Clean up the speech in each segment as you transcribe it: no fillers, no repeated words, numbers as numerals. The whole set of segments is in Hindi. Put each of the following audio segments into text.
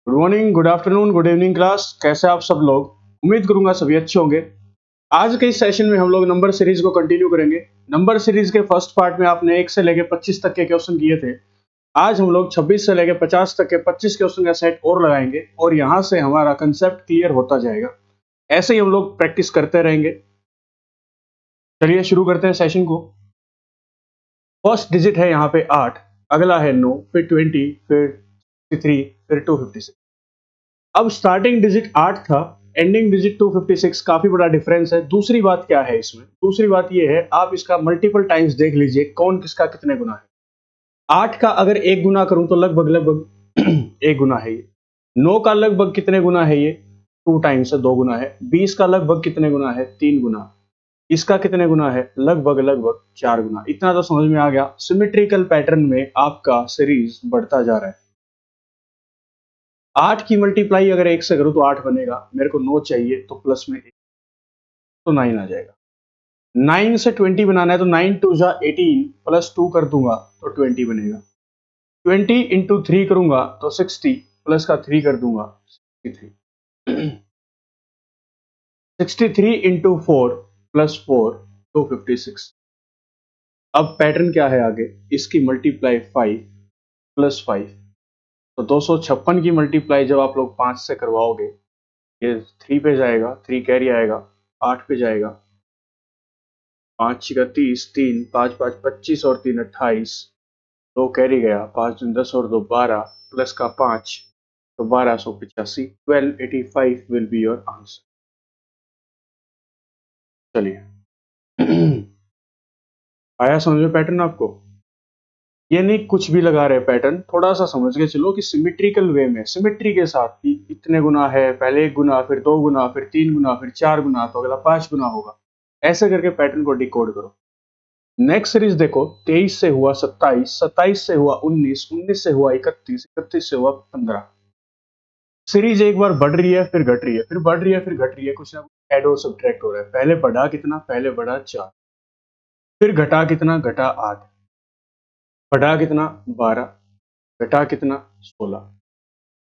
Good morning, good afternoon, good evening class. कैसे आप सब लोग? उम्मीद करूंगा सभी अच्छे होंगे। आज के इस सेशन में हम लोग नंबर सीरीज को कंटिन्यू करेंगे। नंबर सीरीज के फर्स्ट पार्ट में आपने 1 से लेके 25 तक के क्वेश्चन किए थे। आज हम लोग 26 से लेके 50 तक के 25 क्वेश्चन का सेट और लगाएंगे और यहाँ से हमारा कंसेप्ट क्लियर होता जाएगा। ऐसे ही हम लोग प्रैक्टिस करते रहेंगे। चलिए शुरू करते हैं सेशन को। फर्स्ट डिजिट है यहाँ पे 8, अगला है 9, फिर 20, फिर 63, फिर 256। अब स्टार्टिंग डिजिट 8 था, एंडिंग डिजिट 256, काफी बड़ा डिफरेंस है। दूसरी बात क्या है इसमें? दूसरी बात ये है, आप इसका मल्टीपल टाइम्स देख लीजिए कौन किसका कितने गुना है। 8 का अगर एक गुना करूं तो लगभग लगभग एक गुना है ये। 9 का लगभग कितने गुना है ये? 2 टाइम्स है, 2 गुना है। 20 का लगभग कितने गुना है? 3 गुना। इसका कितने गुना है? लगभग लगभग 4 गुना। इतना तो समझ में आ गया। सिमेट्रिकल पैटर्न में आपका सीरीज बढ़ता जा रहा है। 8 की मल्टीप्लाई अगर 1 से करूं तो 8 बनेगा। मेरे को 9 चाहिए तो प्लस में 1 तो 9 आ जाएगा। 9 से 20 बनाना है तो 9 टू जा 18 प्लस 2 कर दूंगा तो 20 बनेगा। 20 इंटू 3 करूंगा तो 60 प्लस का 3 कर दूंगा 63। 63 इंटू 4 प्लस 4 256। अब पैटर्न क्या है आगे? इसकी मल्टीप्लाई 5 प्लस 5 तो 256 की मल्टीप्लाई जब आप लोग 5 से करवाओगे, ये 3 पे जाएगा, 3 कैरी आएगा, 8 पे जाएगा, 5 छिका 30, 3 5 5 25 और 3 28, 2 कैरी गया, 5 दूनी 10 और 2 12 प्लस का 5 तो 1285। 1285 विल बी योर आंसर। चलिए आया समझ में पैटर्न आपको? ये नहीं कुछ भी लगा रहे पैटर्न, थोड़ा सा समझ के चलो कि सिमेट्रिकल वे में, सिमेट्री के साथ कि इतने गुना है, पहले 1 गुना, फिर 2 गुना, फिर 3 गुना, फिर 4 गुना, तो अगला 5 गुना होगा। ऐसे करके पैटर्न को डिकोड करो। नेक्स्ट सीरीज देखो, 23 से हुआ 27, 27 से हुआ 19, 19 से हुआ 31, 31 से हुआ 15। सीरीज एक बार बढ़ रही है, फिर घट रही है, फिर बढ़ रही है, फिर घट रही है, कुछ ना कुछ ऐड और सब्ट्रैक्ट हो रहा है। पहले बढ़ा कितना? पहले बढ़ा 4, फिर घटा कितना? घटा 8, बढ़ा कितना? 12, घटा कितना? 16।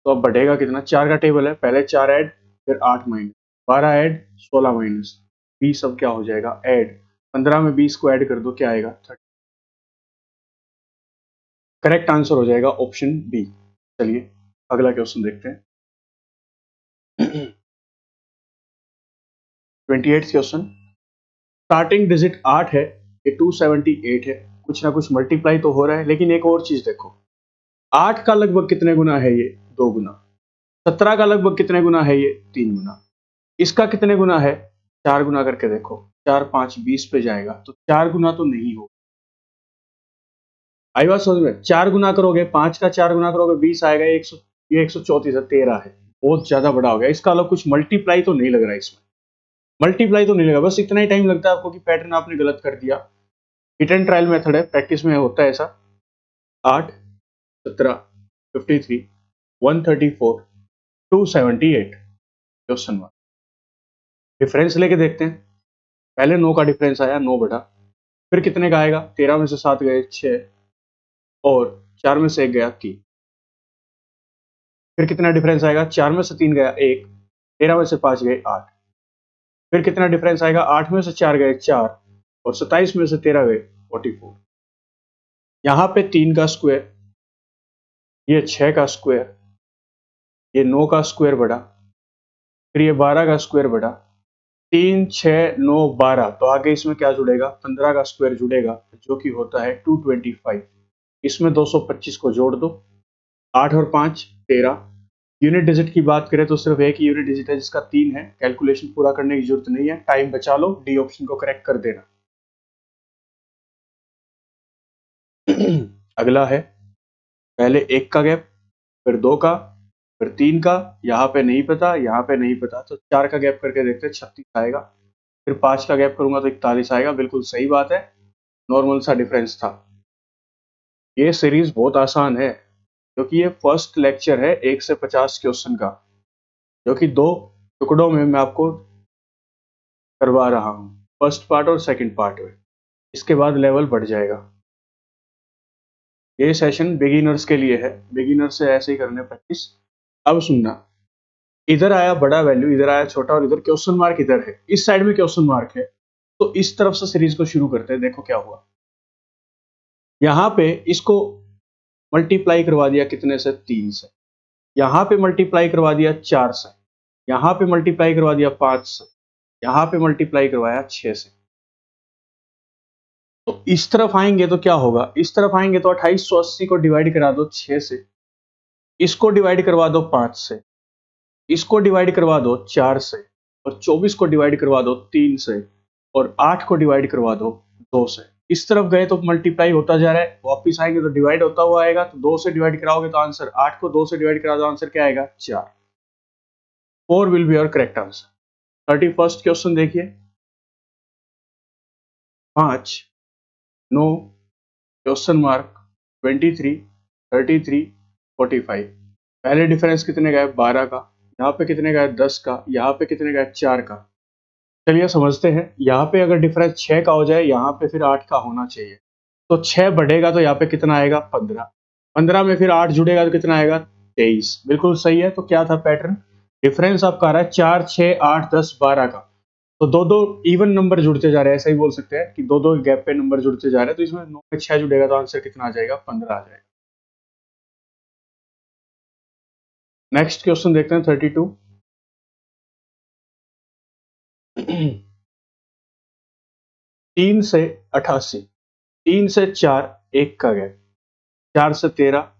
तो अब बढ़ेगा कितना? 4 का टेबल है, पहले 4 ऐड, फिर 8 माइनस, 12 ऐड, 16 माइनस 20। अब क्या हो जाएगा? ऐड। 15 में 20 को ऐड कर दो, क्या आएगा? 30। करेक्ट आंसर हो जाएगा ऑप्शन बी। चलिए अगला क्वेश्चन देखते हैं। 28 क्वेश्चन। स्टार्टिंग डिजिट 8 है, ये 278 है। कुछ ना कुछ मल्टीप्लाई तो हो रहा है, लेकिन एक और चीज देखो, 8 का लगभग कितने गुना है ये? 2 गुना। 17 का लगभग कितने गुना है ये? 3 गुना। इसका कितने गुना है? 4 गुना करके देखो। 4 5 20 पे जाएगा, तो 4 गुना तो नहीं हो। आई बात समझ में? 4 गुना करोगे, 5 का 4 गुना करोगे 20 आएगा। 100, ये 134 है, 13 है, बहुत ज्यादा बड़ा हो गया। इसका अलग कुछ मल्टीप्लाई तो नहीं लग रहा है इसमें। मल्टीप्लाई तो नहीं लगा, बस इतना ही टाइम लगता है आपको कि पैटर्न आपने गलत कर दिया। हिट एंड ट्रायल मेथड है, प्रैक्टिस में होता है ऐसा। 8, 17, 53, 134, 278 क्वेश्चन 1। डिफरेंस लेके देखते हैं। पहले 9 का डिफरेंस आया, 9 बढ़ा, फिर कितने का आएगा? 13 में से 7 गए 6 और 4 में से 1 गया 3। फिर कितना डिफरेंस आएगा? 4 में से 3 गया 1, 13 में से 5 गए 8। फिर कितना डिफरेंस आएगा? 8 में से 4 गए 4 और 27 में से 13 गए 44। यहाँ पे 3 का स्क्वायर, ये 6 का स्क्वायर, ये 9 का स्क्वायर बढ़ा, फिर ये 12 का स्क्वायर बढ़ा, 3 6 9 12, तो आगे इसमें क्या जुड़ेगा? 15 का स्क्वायर जुड़ेगा, जो कि होता है 225। इसमें 225 को जोड़ दो, 8 और 5 13। यूनिट डिजिट की बात करें तो सिर्फ एक ही यूनिट डिजिट है जिसका 3 है। कैलकुलेशन पूरा करने की जरूरत नहीं है, टाइम बचा लो, डी ऑप्शन को करेक्ट कर देना। अगला है, पहले 1 का गैप, फिर 2 का, फिर 3 का, यहाँ पे नहीं पता, यहाँ पे नहीं पता, तो 4 का गैप करके देखते हैं, 36 आएगा। फिर 5 का गैप करूंगा तो 41 आएगा। बिल्कुल सही बात है, नॉर्मल सा डिफरेंस था। ये सीरीज बहुत आसान है, क्योंकि ये फर्स्ट लेक्चर है 1 से 50 क्वेश्चन का, जो कि 2 टुकड़ों में मैं आपको करवा रहा हूँ, फर्स्ट पार्ट और सेकंड पार्ट में। इसके बाद लेवल बढ़ जाएगा। ये सेशन बिगिनर्स के लिए है, बिगिनर से ऐसे ही करने प्रैक्टिस। अब सुनना, इधर आया बड़ा वैल्यू, इधर आया छोटा, और इधर क्वेश्चन मार्क इधर है, इस साइड में क्वेश्चन मार्क है। तो इस तरफ से सीरीज को शुरू करते हैं। देखो क्या हुआ, यहां पे इसको मल्टीप्लाई करवा दिया कितने से, 3 से। यहां पे मल्टीप्लाई करवा दिया 4 से। यहां पे मल्टीप्लाई करवा दिया 5 से। यहां पे मल्टीप्लाई करवाया 6 से। तो इस तरफ आएंगे तो क्या होगा, इस तरफ आएंगे तो 2880 को डिवाइड करा दो 6 से, इसको डिवाइड करवा दो 5 से, इसको डिवाइड करवा दो 4 से, और 24 को डिवाइड करवा दो 3 से, और 8 को डिवाइड करवा दो 2 से। इस तरफ गए तो मल्टीप्लाई होता जा रहा है, वापिस आएंगे तो डिवाइड होता हुआ आएगा। तो 2 से डिवाइड कराओगे तो आंसर, 8 को 2 से डिवाइड करा दो, आंसर क्या आएगा, 4। 4 will be your correct answer. 31st question देखिए, 5, 9, क्वेश्चन मार्क, 23, 33, 45। पहले डिफरेंस कितने का है, 12 का। यहाँ पे कितने का है, 10 का। यहाँ पे कितने का है, 4 का। चलिए समझते हैं, यहाँ पे अगर डिफरेंस 6 का हो जाए, यहाँ पे फिर 8 का होना चाहिए। तो 6 बढ़ेगा तो यहाँ पे कितना आएगा, 15। 15 में फिर 8 जुड़ेगा तो कितना आएगा, 23। बिल्कुल सही है। तो क्या था पैटर्न, डिफरेंस आपका आ रहा है 4, 6, 8, 10, 12 का। तो दो दो इवन नंबर जुड़ते जा रहे हैं, ऐसा ही बोल सकते हैं कि दो दो गैप पे नंबर जुड़ते जा रहे हैं। तो इसमें 9 में 6 जुड़ेगा तो आंसर कितना आ जाएगा, 15 आ जाएगा। नेक्स्ट क्वेश्चन देखते हैं, 32। 3 से 88, 3 से 4, 1 का गैप, 4 से 13,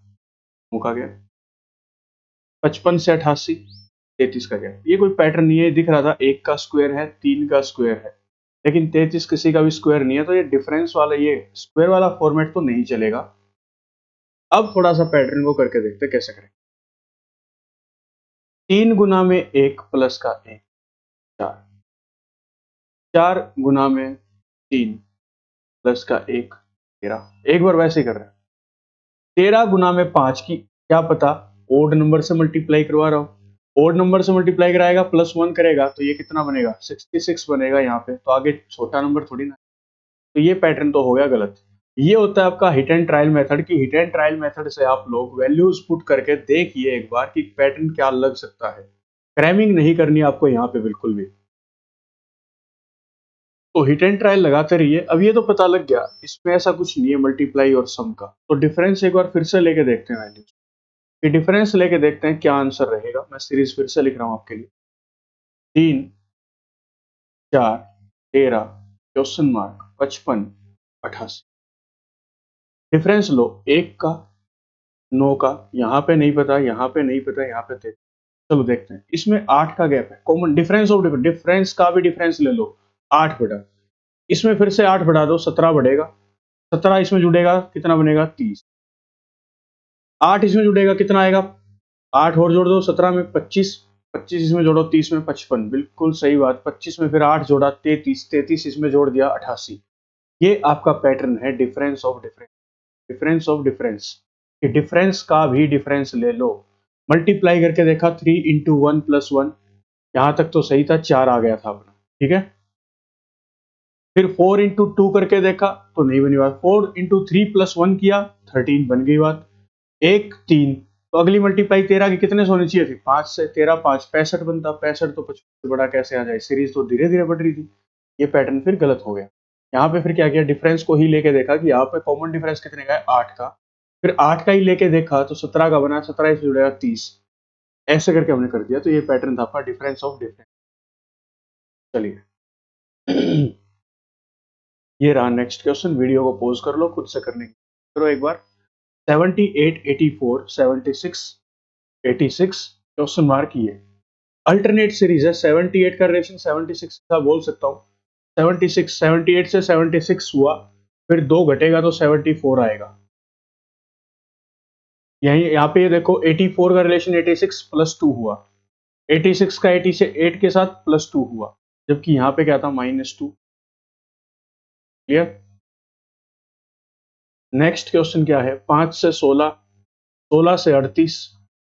मुका गया, 55 से 88, 33 का गैप। ये कोई पैटर्न नहीं है, दिख रहा था 1 का स्क्वायर है, 3 का स्क्वायर है, लेकिन 33 किसी का भी स्क्वायर नहीं है। तो ये डिफरेंस वाला, ये स्क्वायर वाला फॉर्मेट तो नहीं चलेगा। अब थोड़ा सा पैटर्न को करके देखते हैं कैसे करें। 3 गुना में 1 प्लस का 1, 4। 4 गुना में 3 प्लस का 1, 13। एक बार वैसे ही कर रहे हैं। 13 गुना में 5 की क्या पता, ओड नंबर से मल्टीप्लाई करवा रहा हूं। ओड नंबर से मल्टीप्लाई कराएगा, +1 करेगा तो ये कितना बनेगा, 66 बनेगा यहाँ पे। तो आगे छोटा नंबर थोड़ी ना। तो ये पैटर्न तो हो गया गलत। ये होता है आपका हिट एंड ट्रायल मेथड की। हिट एंड ट्रायल मेथड से आप लोग वैल्यूज पुट करके देखिए एक बार कि पैटर्न क्या लग सकता है। क्रैमिंग नहीं करनी आपको यहाँ पे बिल्कुल भी। तो हिट एंड ट्रायल लगाते रहिए। अब ये तो पता लग गया इसमें ऐसा कुछ नहीं है मल्टीप्लाई और सम का। तो डिफरेंस एक बार फिर से लेके देखते हैं वैल्यूज। ये डिफरेंस लेके देखते हैं क्या आंसर रहेगा। मैं सीरीज फिर से लिख रहा हूं आपके लिए। 3, 4, 13, क्वेश्चन मार्क, 55, 88। डिफरेंस लो 1 का, 9 का, यहाँ पे नहीं पता, यहाँ पे नहीं पता, यहाँ पे थे। चलो देखते हैं, इसमें 8 का गैप है। कॉमन डिफरेंस ऑफ डिफरेंस का भी डिफरेंस ले लो, 8 बटा, इसमें फिर से 8 बढ़ा दो, 17 बढ़ेगा। 17 इसमें जुड़ेगा कितना बनेगा, 30। 8 इसमें जुड़ेगा कितना आएगा, 8 और जोड़ दो, 17 में 25, 25 इसमें जोड़ो, 30 में 55। बिल्कुल सही बात। 25 में फिर 8 जोड़ा, 33, 33 इसमें जोड़ दिया, 88। ये आपका पैटर्न है difference of difference. Difference of difference, ये डिफरेंस का भी डिफरेंस ले लो। मल्टीप्लाई करके देखा, 3 इंटू 1 प्लस 1, यहां तक तो सही था, 4 आ गया था अपना, ठीक है। फिर 4 इंटू 2 करके देखा तो नहीं बनी बात। 4 इंटू 3 प्लस 1 किया, 13 बन गई बात। 1, 3, तो अगली मल्टीप्लाई 13 की कितने से होनी चाहिए थी, 5 से। 13, 5, 65 बनता। 65 तो 55 से बड़ा कैसे आ जाए, सीरीज तो धीरे धीरे बढ़ रही थी। ये पैटर्न फिर गलत हो गया। यहाँ पे फिर क्या किया, डिफरेंस को ही लेके देखा कि यहाँ पे कॉमन डिफरेंस कितने का है, 8 का। फिर 8 का ही लेके देखा तो 17 का बना, 17 से जुड़ेगा 30। ऐसे करके हमने कर दिया। तो ये पैटर्न था आपका डिफरेंस ऑफ डिफरेंस। चलिए ये रहा नेक्स्ट क्वेश्चन। वीडियो को पॉज कर लो, खुद से करने की करो एक बार। 78, 84, 76, 86, क्वेश्चन मार्क ये अल्टरनेट सीरीज है। 78 का रिलेशन 76 का बोल सकता हूँ। 76, 78 से 76 हुआ, फिर 2 घटेगा तो 74 आएगा। यही यहाँ पे ये देखो, 84 का रिलेशन 86 प्लस 2 हुआ, 86 का 80 से 8 के साथ प्लस 2 हुआ, जबकि यहाँ पे क्या था, -2। क्लियर। नेक्स्ट क्वेश्चन क्या है, 5 से 16, 16 से 38,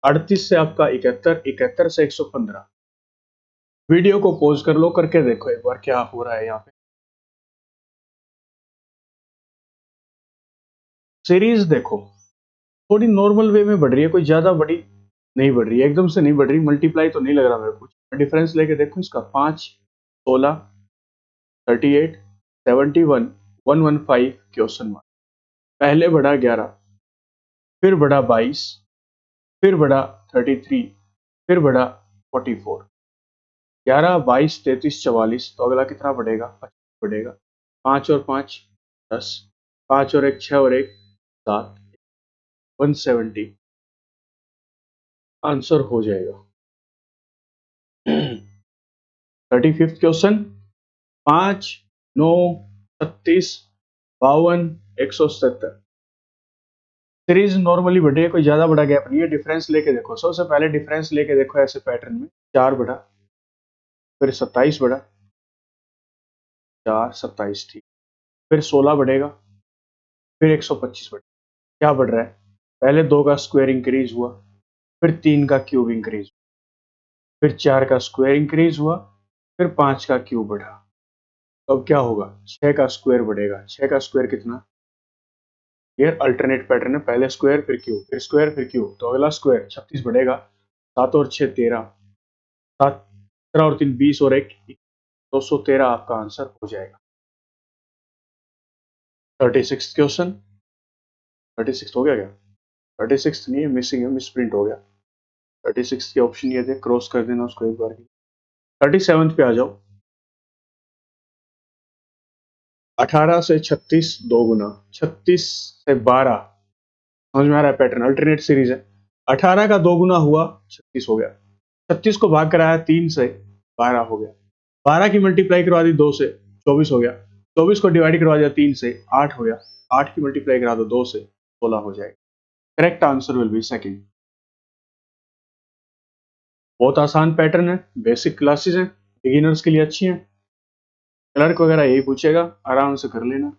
38 से आपका 71, 71 से 115। वीडियो को पॉज कर लो, करके देखो एक बार क्या हो रहा है यहाँ पे। सीरीज देखो थोड़ी नॉर्मल वे में बढ़ रही है, कोई ज्यादा बड़ी नहीं बढ़ रही है, एकदम से नहीं बढ़ रही, मल्टीप्लाई तो नहीं लग रहा मेरे को। डिफरेंस लेके देखो इसका, 5, 16, 38, 71, 115 क्वेश्चन मार्क। पहले बढ़ा 11, फिर बढ़ा 22, फिर बढ़ा 33, फिर बढ़ा 44। 11, 22, 33, 44, तो अगला कितना बढ़ेगा? 25 बढ़ेगा। 5 और 5 10, 5 और 1 6 और 1 7, 170 आंसर हो जाएगा। 35th question, 5, 9, 36, 52, 170। सीरीज नॉर्मली बढ़ी है, कोई ज्यादा बड़ा गैप नहीं है। डिफरेंस लेके देखो, सबसे पहले डिफरेंस लेके देखो ऐसे पैटर्न में। 4 बढ़ा, फिर 27 बढ़ा, 4 27 ठीक, फिर 16 बढ़ेगा, फिर 125 बढ़ेगा। क्या बढ़ रहा है? पहले 2 का स्क्वायर इंक्रीज हुआ, फिर 3 का क्यूब इंक्रीज, फिर 4 का स्क्वायर इंक्रीज हुआ, फिर 5 का क्यूब बढ़ा। तो अब क्या होगा? 6 का स्क्वायर बढ़ेगा। 6 का स्क्वायर कितना? ये अल्टरनेट पैटर्न है, पहले स्क्वायर फिर क्यूब, फिर स्क्वायर फिर क्यूब, तो अगला स्क्वायर 36 बढ़ेगा। 7 और 6 13, 7 13 और 3 20 और 1 213 आपका आंसर हो जाएगा। 36 क्वेश्चन, 36 हो गया क्या? 36 नहीं है, मिसिंग है, मिस प्रिंट हो गया। 36 के ऑप्शन ये थे, क्रॉस कर देना उसको एक बार। 37 पे आ जाओ। 18 से 36 दो गुना, 36 से 12, समझ में आ रहा है पैटर्न? अल्टरनेट सीरीज है। 18 का दो गुना हुआ 36 हो गया। 36 को भाग कराया 3 से, 12 हो गया। 12 की मल्टीप्लाई करवा दी 2 से, 24 हो गया। 24 को डिवाइड करवा दिया 3 से, 8 हो गया। 8 की मल्टीप्लाई करा दो 2 से, 16 हो जाएगा। Correct answer will be second. बहुत आसान पैटर्न है, बेसिक क्लासेस हैं, बिगिनर्स के लिए अच्छी हैं। क्लर्क वगैरह यही पूछेगा, आराम से कर लेना।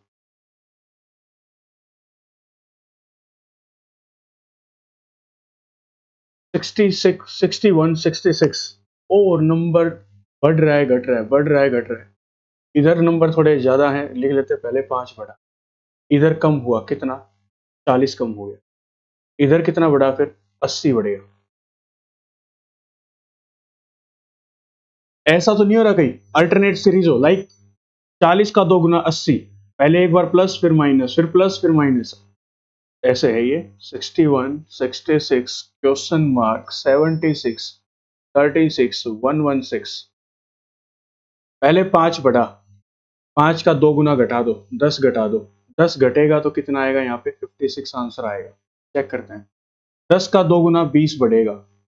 66, 61, 66 और नंबर बढ़ रहा है घट रहा है, बढ़ रहा है घट रहा है। इधर नंबर थोड़े ज्यादा हैं, लिख लेते पहले। 5 बढ़ा, इधर कम हुआ कितना? 40 कम हो गया। इधर कितना बढ़ा? फिर 80 बढ़ेगा। ऐसा तो नहीं हो रहा कहीं अल्टरनेट सीरीज हो, लाइक 40 का दो गुना 80, पहले एक बार प्लस फिर माइनस, फिर प्लस फिर माइनस, ऐसे है ये। 61, 66 क्वेश्चन मार्क, 76, 36, 116। पहले 5 बढ़ा, 5 का दो गुना घटा दो, 10 घटा दो। 10 घटेगा तो कितना आएगा? यहाँ पे 56 आंसर आएगा। चेक करते हैं। 10 का दो गुना 20 बढ़ेगा,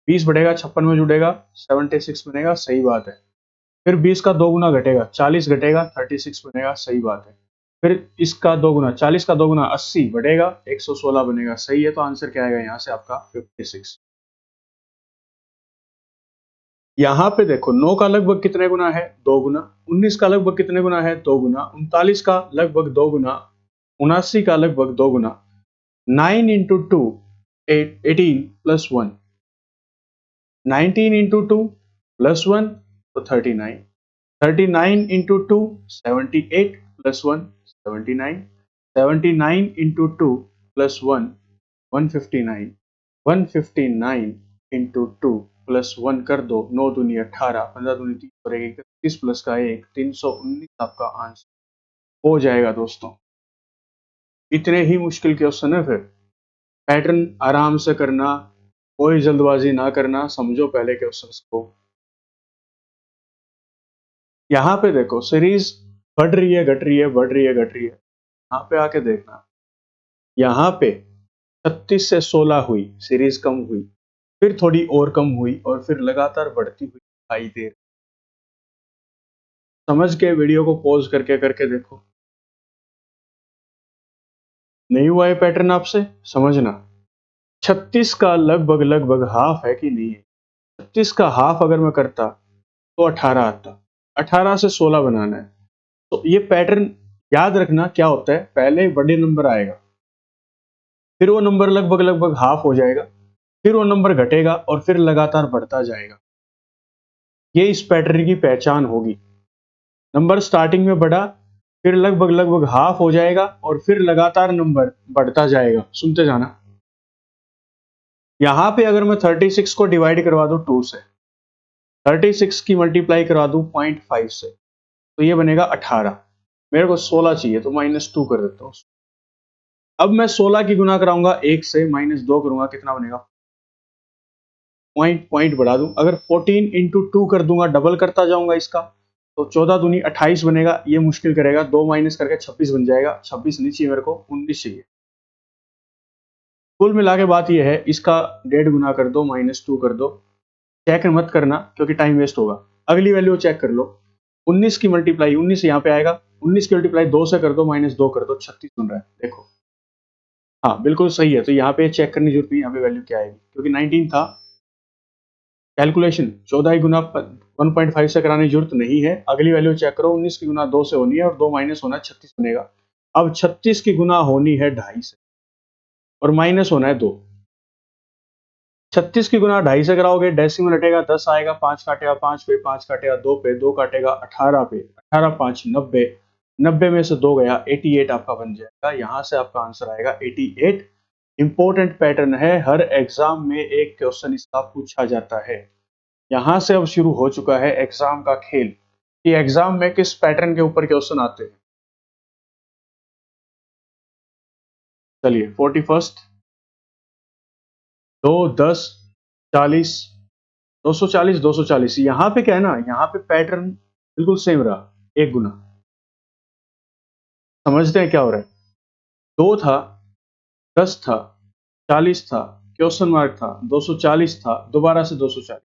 20 बढ़ेगा 56 में जुड़ेगा, 76 बनेगा, सही बात है। फिर 20 का दो गुना घटेगा, 40 घटेगा, 36 बनेगा, सही बात है। फिर इसका दो गुना, 40 का दो गुना 80 बढ़ेगा, 116 बनेगा, सही है। तो आंसर क्या आएगा यहाँ से आपका? 56। यहाँ पे देखो 9 का लगभग कितने गुना है? दो गुना। 19 का लगभग कितने गुना है? दो गुना। 39 का लगभग दो गुना। 79 का लगभग दो गुना। 9 into two 18 plus 1, 19 into two plus 1 तो 39, 39 into two 78 plus 1 79, 79 into two plus 1 159, 159 into two plus 1 कर दो, 9 दूनी 18, 15 दूनी 30 करेगी 31 प्लस का 1, 319 आपका आंसर हो जाएगा दोस्तों। इतने ही मुश्किल क्वेश्चन है। फिर पैटर्न आराम से करना, कोई जल्दबाजी ना करना, समझो पहले क्वेश्चंस को। यहाँ पे देखो सीरीज बढ़ रही है घट रही है, बढ़ रही है घट रही है। यहाँ पे आके देखना, यहाँ पे 36 से 16 हुई, सीरीज कम हुई, फिर थोड़ी और कम हुई, और फिर लगातार बढ़ती हुई दिखाई दे रही। समझ के वीडियो को पॉज करके करके देखो। नहीं हुआ ये पैटर्न आपसे? समझना। 36 का लगभग लगभग हाफ है कि नहीं है? 36 का हाफ अगर मैं करता तो 18 आता। 18 से 16 बनाना है, तो ये पैटर्न याद रखना क्या होता है। पहले बड़े नंबर आएगा, फिर वो नंबर लगभग लगभग हाफ हो जाएगा, फिर वो नंबर घटेगा, और फिर लगातार बढ़ता जाएगा। ये इस पैटर्न की पहचान होगी। नंबर स्टार्टिंग में बढ़ा, फिर लगभग लगभग हाफ हो जाएगा, और फिर लगातार नंबर बढ़ता जाएगा। सुनते जाना। यहां पे अगर मैं 36 को डिवाइड करवा दूं 2 से, 36 की मल्टीप्लाई करवा दूं 0.5 से, तो ये बनेगा 18। मेरे को 16 चाहिए तो -2 कर देता हूँ। अब मैं 16 की गुना कराऊंगा 1 से, -2 करूंगा, कितना बनेगा, पॉइंट पॉइंट बढ़ा दूं, अगर 14 इंटू 2 कर दूंगा, डबल करता जाऊंगा इसका, तो 14 दूनी 28 बनेगा। ये मुश्किल करेगा, 2 माइनस करके 26 बन जाएगा। 26 नहीं चाहिए मेरे को, 19 चाहिए। कुल मिला के बात यह है, इसका 1.5 गुना कर दो, -2 कर दो। चेक मत करना क्योंकि टाइम वेस्ट होगा। अगली वैल्यू चेक कर लो। 19 की मल्टीप्लाई 19 यहाँ पे आएगा, 19 की मल्टीप्लाई 2 से कर दो, -2 कर दो, 36 बन रहा है। देखो, हाँ बिल्कुल सही है। तो यहाँ पे चेक करने की जरूरत नहीं, यहाँ पे वैल्यू क्या आएगी, क्योंकि 19 था। कैलकुलेशन 14 गुना 1.5 से कराने की जरूरत नहीं है। अगली वैल्यू चेक करो, 19 की गुना 2 से होनी है और 2 माइनस होना है, 36 बनेगा। अब 36 की गुना होनी है 2.5 से और माइनस होना है 2। 36 की गुना 2.5 से कराओगे, डेसिमल हटेगा 10 आएगा, 5 काटेगा 5 पे, 5 काटेगा 2 पे, 2 काटेगा 18 पे, 18 5 90, 90 में से 2 गया, 88 आपका बन जाएगा। यहां से आपका आंसर आएगा 88। इंपॉर्टेंट पैटर्न है, हर एग्जाम में एक क्वेश्चन इसका पूछा जाता है। यहां से अब शुरू हो चुका है एग्जाम का खेल कि एग्जाम में किस पैटर्न के ऊपर क्वेश्चन आते हैं। चलिए 41, 2 10 40, 240 240। यहां पे क्या है ना, यहां पे पैटर्न बिल्कुल सेम रहा, एक गुना। समझते हैं क्या हो रहा है। 2 था, 10 था, 40 था, क्वेश्चन मार्क था, 240 था, दोबारा से 240।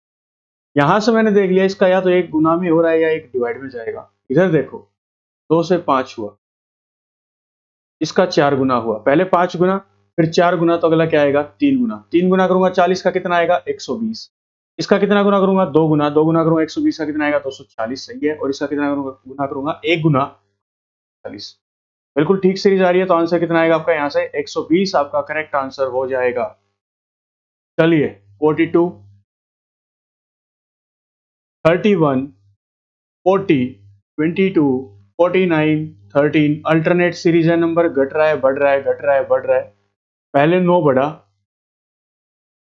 यहां से मैंने देख लिया इसका या तो एक गुना में हो रहा है या एक डिवाइड में जाएगा। इधर देखो, 2 से 5 हुआ, इसका 4 गुना हुआ, पहले 5 गुना फिर 4 गुना, तो अगला क्या आएगा, 3 गुना। 3 गुना करूंगा 40 का कितना आएगा, 120। इसका कितना गुना करूंगा, 2 गुना, 2 गुना करूंगा 120 का कितना आएगा, 240। सही है। और इसका कितना गुना करूंगा, 1 गुना 40। बिल्कुल ठीक सीरीज आ रही है। तो आंसर कितना आएगा आपका, यहाँ से 120 आपका करेक्ट आंसर हो जाएगा। चलिए 42, 31, 40, 22, 49, 13। अल्टरनेट सीरीज है, नंबर घट रहा है, बढ़ रहा है, घट रहा है, बढ़ रहा है। पहले 9 बढ़ा,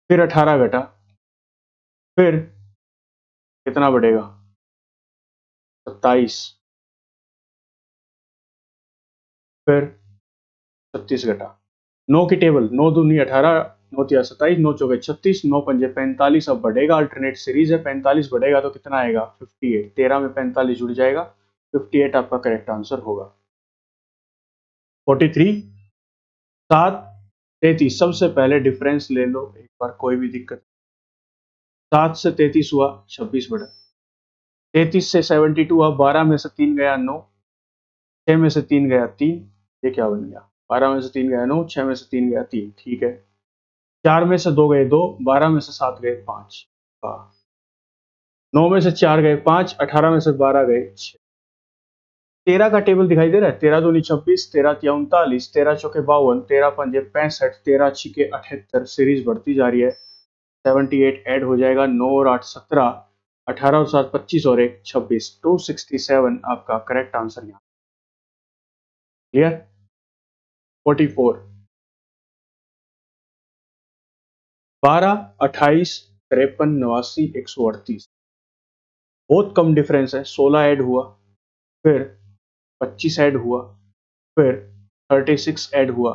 फिर 18 घटा, फिर कितना बढ़ेगा, 27, फिर 36 घटा। 9 की टेबल, 9 दूनी 18, 9 तिया 27, 9 चौके 36, 9 पंजे 45। अब बढ़ेगा, अल्टरनेट सीरीज है, 45 बढ़ेगा तो कितना आएगा, 58। 13 में 45 जुड़ जाएगा, 58 आपका करेक्ट आंसर होगा। 43, 7, 33। सबसे पहले डिफरेंस ले लो एक बार, कोई भी दिक्कत। 7 से 33 हुआ, 26 बढ़ा। 33 से 72 हुआ, 12 में से 3 गया 9, 6 में से 3 गया 3। ये क्या बन गया, 12 में से 3 गया 9, 6 में से 3 गया 3। ठीक है। 4 में से 2 गए 2, 12 में से 7 गए 5, 9 में से 4 गए 5, 18 में से 12 गए 6। 13 का टेबल दिखाई दे रहा है, 13 दूनी 26, 13 तिया 39, 13 चौके 52, 13 पंजे 65, 13 छिके 78। सीरीज बढ़ती जा रही है, 78 ऐड हो जाएगा, 9 और 8 17, 18 और 7 25 और 1 26। 267 आपका करेक्ट आंसर यहाँ। क्लियर। 44, 12, 28, 53, 89, 138। बहुत कम डिफरेंस है। 16 ऐड हुआ, फिर 25 ऐड हुआ, फिर 36 ऐड हुआ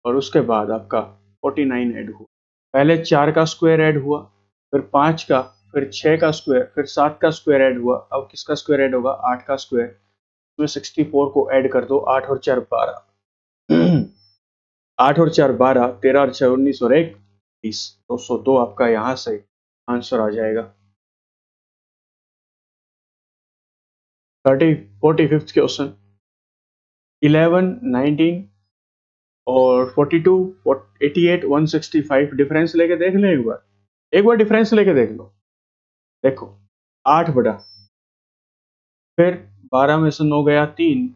और उसके बाद आपका 49 ऐड हुआ। पहले 4 का स्क्वायर ऐड हुआ, फिर 5 का, फिर 6 का स्क्वायर, फिर 7 का स्क्वायर ऐड हुआ। अब किसका स्क्वायर ऐड होगा, 8 का स्क्वायर। इसमें 64 को ऐड कर दो, 8 और 4 12, 8 और 4 12, 13 और 6 19 और 1 20। 202 आपका यहाँ से आंसर आ जाएगा। 45th क्वेश्चन, 11, 19 और 42, 88, 165। डिफरेंस लेके देख ले एक बार, एक बार डिफरेंस लेके देख लो। देखो 8 बढ़ा, फिर 12 में से 9 गया 3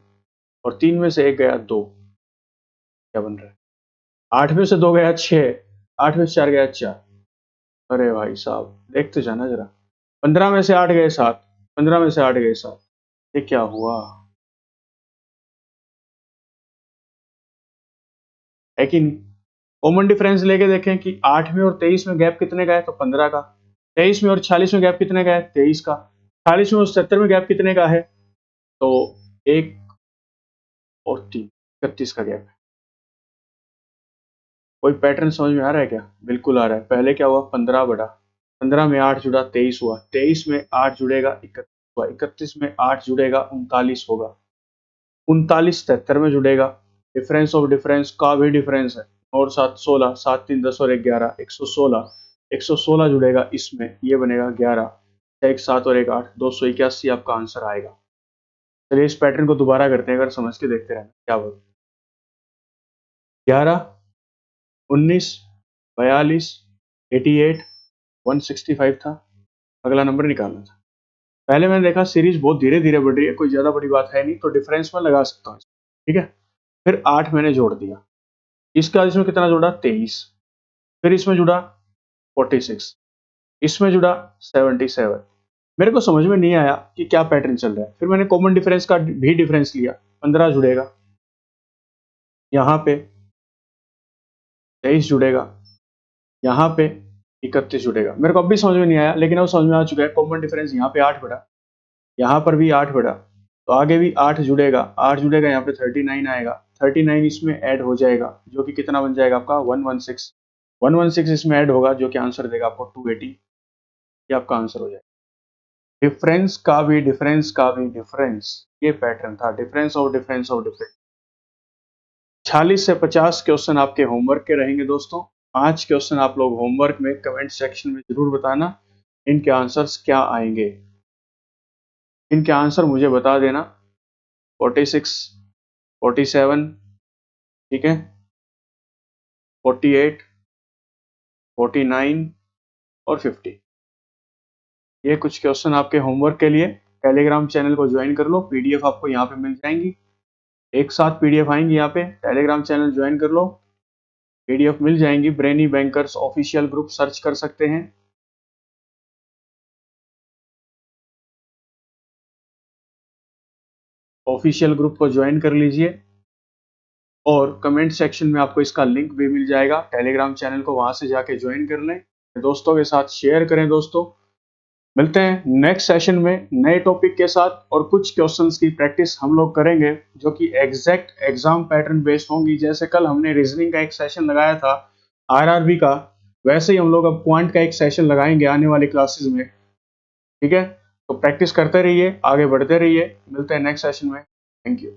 और 3 में से 1 गया 2। क्या बन रहा है, 8 में से 2 गया 6, 8 में से 4 गया 4। अरे भाई साहब देखते जाना जरा। 15 में से 8 गए 7, 15 में से 8 गए 7। ये क्या हुआ, है कि नहीं। कॉमन डिफरेंस लेके देखें कि 8 में और 23 में गैप कितने का है, तो 15 का। 23 में और 46 में गैप कितने का है, 23 का। 46 में और 70 में गैप कितने का है, तो 1 और 3, 31 का गैप है। कोई पैटर्न समझ में आ रहा है क्या? बिल्कुल आ रहा है। पहले क्या हुआ, 15 बढ़ा, 15 में 8 जुड़ा 23 हुआ, 23 में 8 जुड़ेगा 31 हुआ, 31 में 8 जुड़ेगा 39 होगा, 39 73 में जुड़ेगा। डिफरेंस ऑफ डिफरेंस का भी डिफरेंस है, और 7 16, 7 3 10 और 1 11, 116, 116 जुड़ेगा इसमें, ये बनेगा 11, 1 7 और 1 8, 281 आपका आंसर आएगा। चलिए इस पैटर्न को दोबारा करते हैं, अगर समझ के देखते रहना क्या होगा। 11, 19, 42, 88, 165 था, अगला नंबर निकालना था। पहले मैंने देखा सीरीज बहुत धीरे धीरे बढ़ रही है, कोई ज्यादा बड़ी बात है नहीं, तो डिफरेंस में लगा सकता हूँ, ठीक है। फिर 8 मैंने जोड़ दिया, इसका इसमें कितना जोड़ा, 23, फिर इसमें जुड़ा 46, इसमें जुड़ा 77। मेरे को समझ में नहीं आया कि क्या पैटर्न चल रहा है, फिर मैंने कॉमन डिफरेंस का भी डिफरेंस लिया, 15 जुड़ेगा, यहाँ पे 23 जुड़ेगा, यहाँ पे 31 जुड़ेगा। मेरे को अब भी समझ में नहीं आया, लेकिन अब समझ में आ चुका है। कॉमन डिफरेंस यहाँ पे 8 बढ़ा, यहाँ पर भी 8 बढ़ा, तो आगे भी 8 जुड़ेगा, 8 जुड़ेगा, यहाँ पे 39 आएगा, 39 इसमें ऐड हो जाएगा, जो कि कितना बन जाएगा आपका 116, 116 इसमें ऐड होगा, जो कि आंसर देगा आपको 280, ये आपका आंसर हो जाएगा। डिफरेंस का भी डिफरेंस का भी डिफरेंस, ये पैटर्न था, difference of difference of difference. 46 से 50 क्वेश्चन आपके होमवर्क के रहेंगे दोस्तों। 5 क्वेश्चन आप लोग होमवर्क में कमेंट सेक्शन में जरूर बताना इनके आंसर्स क्या आएंगे, इनके आंसर मुझे बता देना। 46, 47, ठीक है, 48, 49 और 50, ये कुछ क्वेश्चन आपके होमवर्क के लिए। टेलीग्राम चैनल को ज्वाइन कर लो, पीडीएफ आपको यहाँ पे मिल जाएंगी, एक साथ पीडीएफ आएंगी यहाँ पे। टेलीग्राम चैनल ज्वाइन कर लो, पीडीएफ मिल जाएंगी। Brainy bankers official group search कर सकते हैं, ऑफिशियल ग्रुप को ज्वाइन कर लीजिए, और कमेंट सेक्शन में आपको इसका लिंक भी मिल जाएगा टेलीग्राम चैनल को, वहां से जाके ज्वाइन कर लें, दोस्तों के साथ शेयर करें। दोस्तों मिलते हैं नेक्स्ट सेशन में नए टॉपिक के साथ, और कुछ क्वेश्चंस की प्रैक्टिस हम लोग करेंगे जो कि एग्जैक्ट एग्जाम पैटर्न बेस्ड होंगी। जैसे कल हमने रीजनिंग का एक सेशन लगाया था आरआरबी का, वैसे ही हम लोग अब क्वांट का एक सेशन लगाएंगे आने वाली क्लासेस में, ठीक है। तो प्रैक्टिस करते रहिए, आगे बढ़ते रहिए, मिलते हैं नेक्स्ट सेशन में। Thank you.